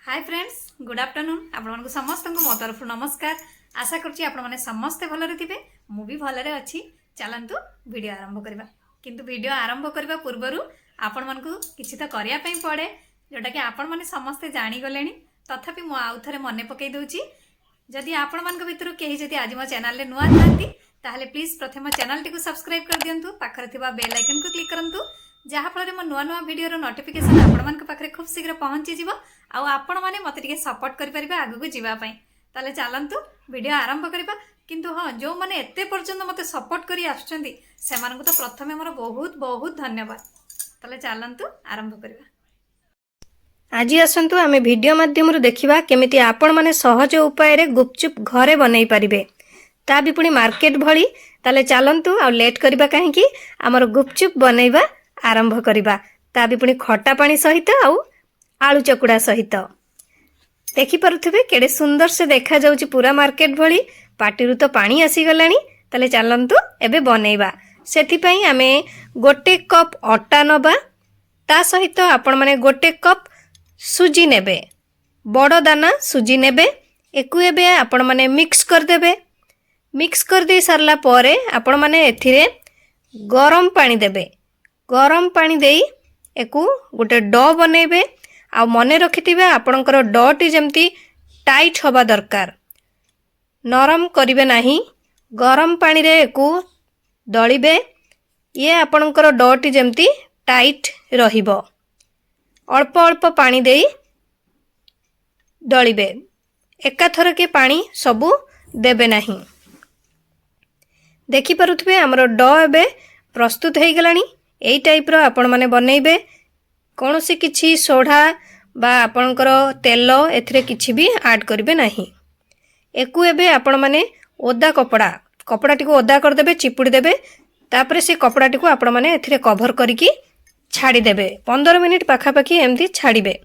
Hi friends good afternoon आपण समस्त मो तरफ नमस्कार। आशा करुँची आपण मैंने समस्ते भलरे थे मु भी भलरे अच्छी। चलतु वीडियो आरंभ करवा किंतु वीडियो आरंभ करने पूर्वर आपण मन को किसी तो करने पड़े जोटा कि आपण मैंने समस्ते जानीगले तथापि मु आउ थे मन पकई दूची। जदि आपण मान भितर कहीं जदि आज मो चैनल नुआ था ताहले प्लीज प्रथम चैनल टी सब्सक्राइब कर दिंतु, पाखरे थिबा बेल आइकन को क्लिक करंतु जहाँफल मो नुआ नुआ वीडियो नोटिफिकेशन आपण मान पाखरे खूब शीघ्र पहुँची जीव आउ आपण माने मते टिके सपोर्ट करि परिबे आगु को जीवा पई। ताले चलंतु वीडियो आरंभ करिबा। किंतु हाँ जो माने एते पर्यंत मते सपोर्ट करी आछंती सेमान को तो प्रथमे मोर बहुत बहुत धन्यवाद। ताले चलंतु आरंभ करिबा। आज आसंतु आमे वीडियो माध्यम देखिबा केमिति आपण माने सहज उपाय रे गुपचुप घरे बनै परिबे ता भी पुणी मार्केट भली। ताले चलंतु आ लेट करिबा काहे कि हमर गुपचुप बनैबा आरंभ करिबा ता भी पुणी खट्टा पानी सहित आउ आलू चकुड़ा सहित। देखि पारुथिबे केडे सुंदर से देखा जाउची पूरा मार्केट भली। पाटिरु तो पानी आसी गलानी। ताले चलंतु एबे बनैबा। सेथि पई आमे गोटे कप आटा नबा ता सहित आपण माने गोटे कप सुजी नेबे, बड़ दाना सुजी नेबे। एकु एबे आपण माने मिक्स कर देबे। मिक्स कर दे सारला परे आपण माने एथिरे गरम पानी देबे। गरम पानी देई एकु गोटे डो बनेबे। आ मने रखिथिबे आपणकर डटी जेमती टाइट होबा दरकार, नरम करिवे नाही। गरम पानी रे एकु दळिबे। ये आपणकर डटी जेमती टाइट रहिबो। अल्प अल्प पानी देई दळिबे, एकाथर के पानी सबु देबे नाही। देखि पारुथिबे हमर डो एबे प्रस्तुत हे गलानी। एई टाइप रो आपण माने बनेइबे। कौनसी किछि सोडा बा आपणकर तेल एथिरे किछि भी ऐड करिवे नाही। एकु एबे आपण माने ओदा कपड़ा टिको ओदा कर देबे, चिपुड़ी देबे। तापरे से कपड़ा टिको आपण माने एथिरे कवर करिकि छाड़ी देबे। 15 मिनिट पाखा पाखी एमती छाड़ीबे।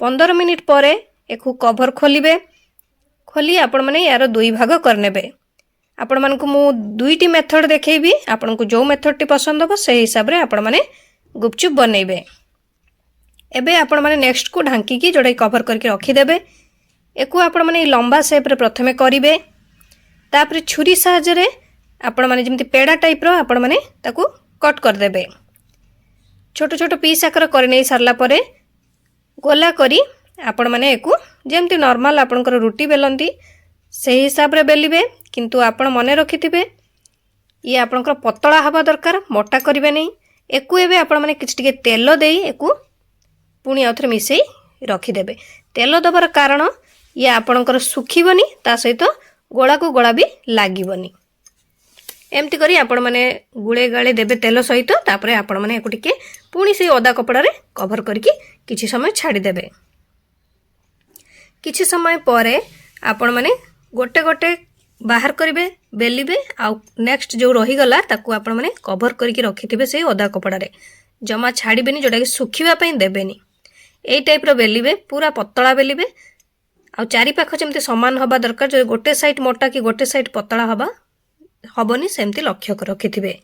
15 मिनिट परे एकु कवर खोलिबे। खोली आपण माने यार दुई भाग करनेबे। आपण मानकु मु दुईटी मेथड देखैबी। आपनकु जो मेथड टी पसंद हो से हिसाब रे आपण माने गुपचुप बनैबे। एबे आपण माने नेक्स्ट को ढांकी की जोड़े कवर करके रखी देबे। एकु आपण माने लंबा शेप रे प्रथमे करिवे। तापरे छुरी सहायता रे आपण माने जेमति पेड़ा टाइप रो आपण माने ताकू कट कर देबे। छोट छोट पीस आकर कर नै सारला परे गोला करी आपण माने एकु जेमति नॉर्मल आपनकर रोटी बेलंती से हिसाब रे बेलिबे। किंतु आपण मने रखिथिबे ये आपनकर पतला हवा दरकार, मोटा करिवे नै। एकु एबे आपण माने किछ टिके तेल देई एकु पुणी आउथरे मिसई रखिदेबे। तेल दबार कारण ये आपणकर सुखीबनी, ता सहित गोला को गोला भी लागिबनी। एमती करी आपण माने गुळे गाळे देबे तेल सहित। तापरे आपण माने एकु टिके पुणी से ओदा कपड़ा रे कवर करके किछि समय छाड़ी देबे। किछि समय परे आपण माने गोटे गोटे बाहर करिवे, बेलिबे। आ नेक्स्ट जो रही गला ताकू आपण माने कवर करके रखिथिबे से ओदा कपड़ा रे। जमा छाड़ीबेनी, जोटा कि सुखिबा पई देबेनी। एई टाइप रो बेलिबे, पूरा पतला बेलिबे। आ चारि पाख जेमति समान हबा दरकार। जो गोटे साइड मोटा कि गोटे साइड पतला हबा हबनी सेमति लक्ष्य रखिथिबे।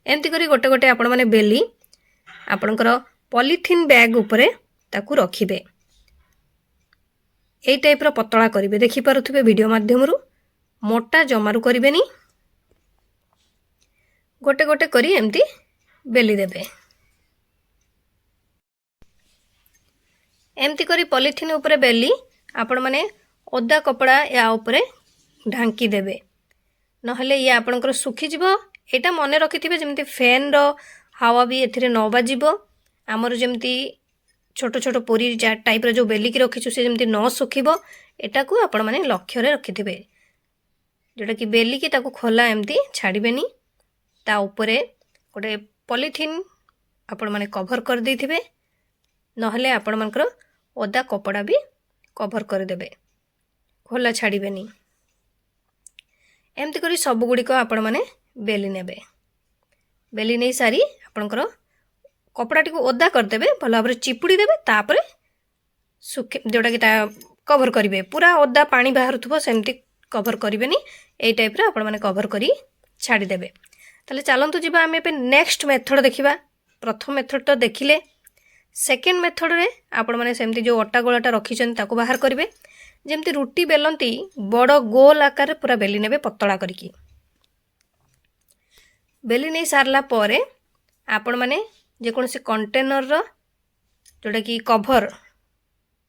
एमति करी गोटे गोटे आपण माने बेली आपणकर पॉलीथिन बैग उपरे ताकू रखिबे। एई टाइप रो पतला करिवे। देखि पारुथिबे वीडियो माध्यमरु, मोटा जमारू करिवेनी। गोटे गोटे करी एमति बेली देबे। एमती करी पॉलीथिन उपरे बेली आपण माने ओदा कपड़ा या उपरे ढांकी देबे। नहले ये आपनकर सुखी जिवो। एटा मने रखिथिबे जेमति फैन रो हावा भी एथिरे न बाजिबो। हमर जेमति छोट छोट पूरी टाइप रो जो बेली की रखिछु से जेमति न सुखिबो। एटा को आपण माने लक्ष्य रे रखिथिबे। जोटा कि बेली की ताको खोला एमति छाड़ीबेनी। ता उपरे गोटे पॉलीथिन आपण माने कवर कर देथिबे। नहले आपण मानकर ओदा कपड़ा भी कवर कर देबे, खोला छाड़ीबेनी। एमती करी सब गुड़ी को आपण माने बेली नेबे। बेली नहीं सारी आपणकर कपड़ा टी को ओदा कर देबे, भल भाव चिपुड़ी देबे। तापरे सुखे जोटा कि कवर करिवे। पूरा ओदा पानी बाहर थुबो सेमती कवर करिवेनी। एई टाइप रे आपण माने कवर करी छाड़ी देबे। ताले चलंतु जिबा आमे पे नेक्स्ट मेथड देखिबा। प्रथम मेथड तो देखिले, सेकेंड मेथड रे आपण माने सेमती जो अटा गोलाटा रखिछन ताको बाहर करिवे जेमती रुटी बेलंती बड़ गोल आकार पूरा बेली नेबे पतला करिकी बेली नहीं सारला परे आपण माने जे कोनसे कंटेनर रो जोटा कि कवर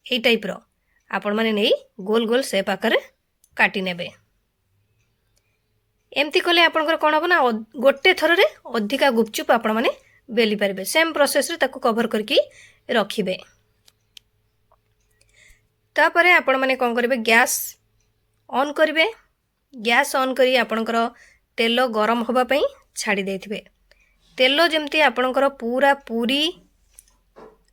ए टाइप रो आपण माने नहीं गोल गोल शेप आकार काटी नेबे एमती कले आपनकर कोन हो ना गोटे थर रे अधिका गुपचुप आपण माने बेली पारिबे सेम प्रोसेस रे ताको कवर करके रखिबे तापरे आपण माने कोन करिवे गैस ऑन करिवे गैस ऑन करी आपनकर तेल गरम होबा पई छाड़ी देथिबे तेल जेमती आपनकर पूरा पूरी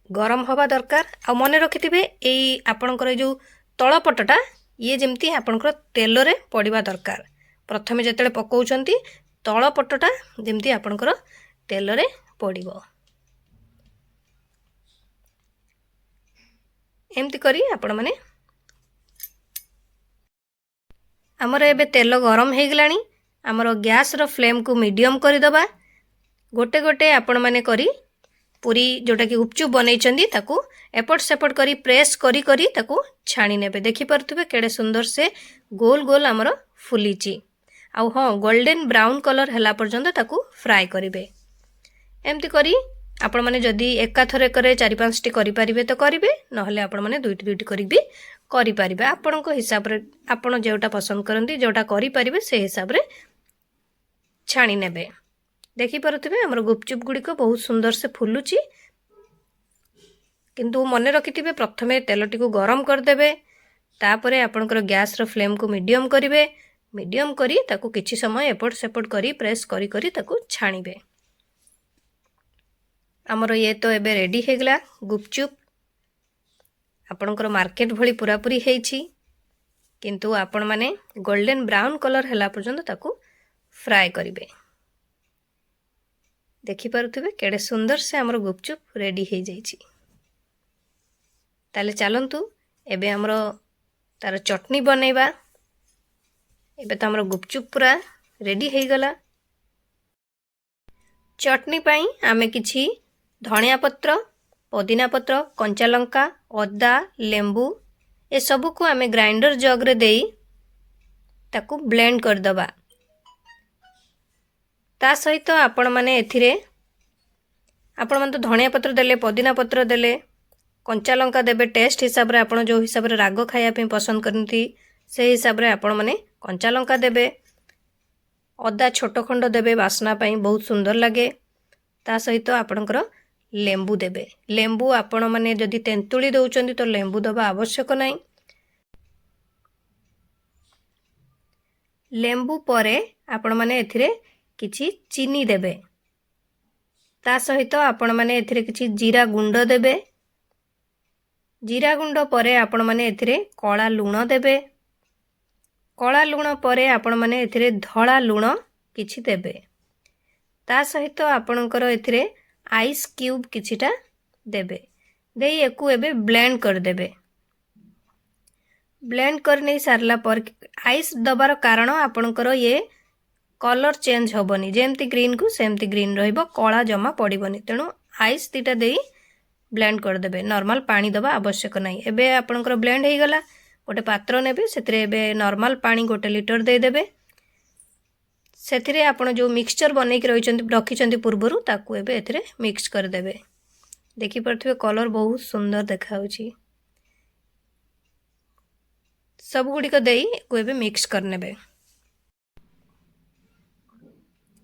गरम होबा दरकार आ मने रखिथिबे एई आपनकर जो तळपटटा ये जेमती आपनकर तेल रे पड़िबा दरकार प्रथमे जेतेले पकाउछंती तळपटटा जेमती आपनकर तेल रे पड़िबो एमती करी आपण माने हमर एबे तेल गरम हे गलानी हमर गैस रो फ्लेम को मीडियम करी दबा गोटे गोटे आपण माने करी पूरी जोटा कि गुपचुप बनैछंदी ताकू एपट सेपट करी प्रेस करी करी ताकू छाणी नेबे देखि परथुबे केडे सुंदर से गोल गोल हमर फुलीची आउ हाँ गोल्डन ब्राउन कलर हला पर्यंत ताकू फ्राई करिवे एमती करी आपण माने जदी एकाथरे करे 4-5 टी करि परिबे तो करिवे नहले आपण माने दुईटी दुईटी करी भी करि परिबे आपनको हिसाब रे आपण जेउटा पसंद करंती जेउटा करि परिबे से हिसाब रे छाणी नेबे देखि परथुबे हमर गुपचुप गुडी को बहुत सुंदर से फुलुची किंतु मने रखिथिबे प्रथमे तेलटी को गरम कर देबे तापरे आपनकर गैस रो फ्लेम को मीडियम करिवे मीडियम करी ताकू किछि समय एपट सेपट करी प्रेस करी करी ताकू छाणीबे हमर ये तो एबे रेडी हे गला गुपचुप आपनकर मार्केट भली पूरा पूरी हेछि किंतु आपण माने गोल्डन ब्राउन कलर हला पर्यंत ताकू फ्राई करिवे देखि परथुबे केडे सुंदर से हमर गुपचुप रेडी हे जाइछि ताले चलंतु एबे हमर तार चटनी बनैबा एबे तो हमर गुपचुप पूरा रेडी हे गला चटनी पाई आमे किछि धनिया पत्र पुदीना पत्र कंचा लंका अदा लेंबू ए सब को आमे ग्राइंडर जग रे देई ताकू ब्लेंड कर दबा ता सहित आपण माने एथिरे आपण मन तो धनिया पत्र देले पुदीना पत्र देले कंचा लंका देबे टेस्ट हिसाब रे आपण जो हिसाब रे राग खाया पे पसंद करनती से हिसाब रे आपण माने कंचा लंका देबे अदा छोट खंड देबे वासना पाई बहुत सुंदर लगे ता सहित आपणकर लेंबू देबे लेंबू आपण माने जदि तेंतुली दउचंदी तो लेंबू दबा आवश्यक नाही लेंबू परे आपण माने एथिरे किछि चीनी देबे ता सहित आपण माने एथिरे किछि जीरा गुंड देबे जीरा गुंड परे आपण माने एथिरे कला लूण देबे कला लूण परे आपण माने एथिरे धळा लूण किछि देबे ता सहित आपणकर एथिरे आइस क्यूब किछिटा देबे देई एकु एबे ब्लेंड कर देबे ब्लेंड कर नै सारला पर आइस दबार कारण आपणकर ये कलर चेंज होबनी जेमती ग्रीन को सेमती ग्रीन रहइबो कला जमा पड़िबनी तेणु आइस तीटा देई ब्लेंड कर देबे नॉर्मल पानी दबा आवश्यक नाही एबे आपणकर ब्लेंड हे गला गोटे पात्र नेबे सेतरे एबे नॉर्मल पानी 1 लीटर दे देबे सेथिरे आपण जो मिक्सचर बनै के रखिचंती पूर्वरु ताकू एबे एथिरे मिक्स कर देबे देखि परथबे कलर बहुत सुंदर देखाउची सब गुडी को देई को एबे मिक्स कर नेबे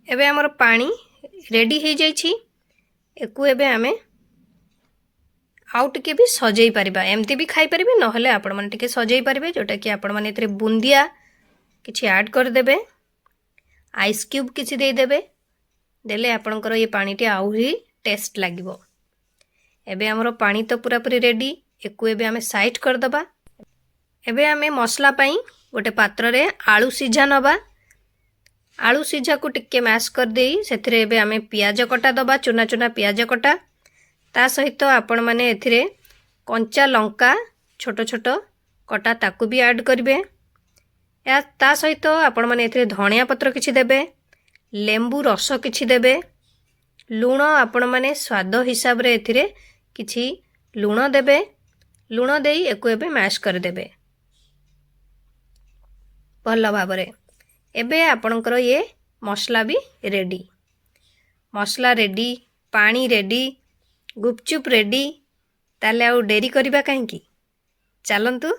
एबे हमर पानी रेडी हे जाइछि एकु एबे हमें आउ टिके भी सजई परिबा एमती भी खाई परिबे नहले आपण माने टिके सजई परिबे जोटा कि आपण माने एथरे बुंदिया किछि ऐड कर देबे आइस क्यूब किछि दे देबे देले आपणकर ये पानीटी आउरी टेस्ट लागिबो एबे हमर पानी तो पूरा पूरी रेडी एकु एबे हमें साइड कर दबा एबे हमें मसला पई गोटे पात्र रे आलू सिझा नबा आलू सिझा को टिके मैश कर देई सेथरे एबे हमें प्याज कटा दबा चुना चुना प्याज कटा ता सहित आपण माने एथिरे कंचा लंका छोट छोट कटा ताकू भी ऐड करिवे या ता सहित आपण माने एथिरे धनिया पत्र किछि देबे लेंबू रस किछि देबे लूण आपण माने स्वाद हिसाब रे एथिरे କିଛି ଲୁଣ ଦେବେ। ଲୁଣ ଦେଇ ୟାକୁ ଏବେ ମ୍ୟାଶ୍ କରିଦେବେ ଭଲ ଭାବରେ। ଏବେ ଆପଣଙ୍କର ଇଏ ମସଲା ବି ରେଡ଼ି। ମସଲା ରେଡ଼ି, ପାଣି ରେଡ଼ି, ଗୁପଚୁପ୍ ରେଡ଼ି। ତାହେଲେ ଆଉ ଡେରି କରିବା କାହିଁକି? ଚାଲନ୍ତୁ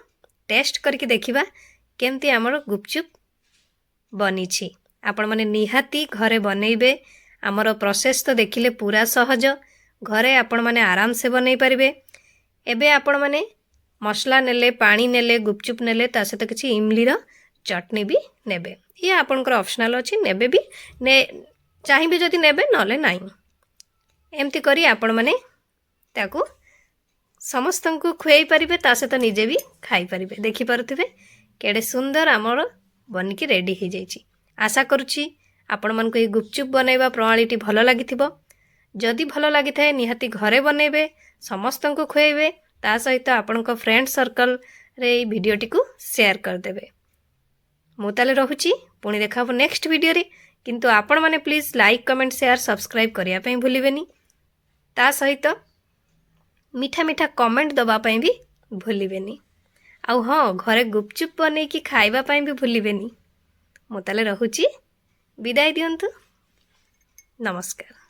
ଟେଷ୍ଟ କରିକି ଦେଖିବା କେମିତି ଆମର ଗୁପଚୁପ୍ ବନିଛି। ଆପଣମାନେ ନିହାତି ଘରେ ବନେଇବେ। ଆମର ପ୍ରୋସେସ୍ ତ ଦେଖିଲେ ପୁରା ସହଜ। ଘରେ ଆପଣମାନେ ଆରାମସେ ବନେଇ ପାରିବେ। ଏବେ ଆପଣମାନେ ମସଲା ନେଲେ, ପାଣି ନେଲେ, ଗୁପଚୁପ୍ ନେଲେ, ତା ସହିତ କିଛି ଇମଲିର ଚଟନି ବି ନେବେ। ଇଏ ଆପଣଙ୍କର ଅପସନାଲ୍ ଅଛି, ନେବେ ବି, ଚାହିଁବେ ଯଦି ନେବେ, ନହେଲେ ନାହିଁ। ଏମିତି କରି ଆପଣମାନେ ତାକୁ ସମସ୍ତଙ୍କୁ ଖୁଆଇ ପାରିବେ, ତା ସହିତ ନିଜେ ବି ଖାଇପାରିବେ। ଦେଖିପାରୁଥିବେ କେଡ଼େ ସୁନ୍ଦର ଆମର ବନିକି ରେଡ଼ି ହେଇଯାଇଛି। ଆଶା କରୁଛି ଆପଣମାନଙ୍କୁ ଏହି ଗୁପଚୁପ୍ ବନେଇବା ପ୍ରଣାଳୀଟି ଭଲ ଲାଗିଥିବ। ଯଦି ଭଲ ଲାଗିଥାଏ ନିହାତି ଘରେ ବନେଇବେ, ସମସ୍ତଙ୍କୁ ଖୁଆଇବେ, ତା ସହିତ ଆପଣଙ୍କ ଫ୍ରେଣ୍ଡ ସର୍କଲରେ ଏହି ଭିଡ଼ିଓଟିକୁ ସେୟାର କରିଦେବେ। ମୁଁ ତାହେଲେ ରହୁଛି, ପୁଣି ଦେଖା ହେବ ନେକ୍ସଟ ଭିଡ଼ିଓରେ। କିନ୍ତୁ ଆପଣମାନେ please like, comment, share, subscribe କରିବା ପାଇଁ ଭୁଲିବେନି। ତା ସହିତ ମିଠା ମିଠା କମେଣ୍ଟ ଦେବା ପାଇଁ ବି ଭୁଲିବେନି। ଆଉ ହଁ, ଘରେ ଗୁପଚୁପ୍ ବନେଇକି ଖାଇବା ପାଇଁ ବି ଭୁଲିବେନି। ମୁଁ ତାହେଲେ ରହୁଛି, ବିଦାୟ ଦିଅନ୍ତୁ, ନମସ୍କାର।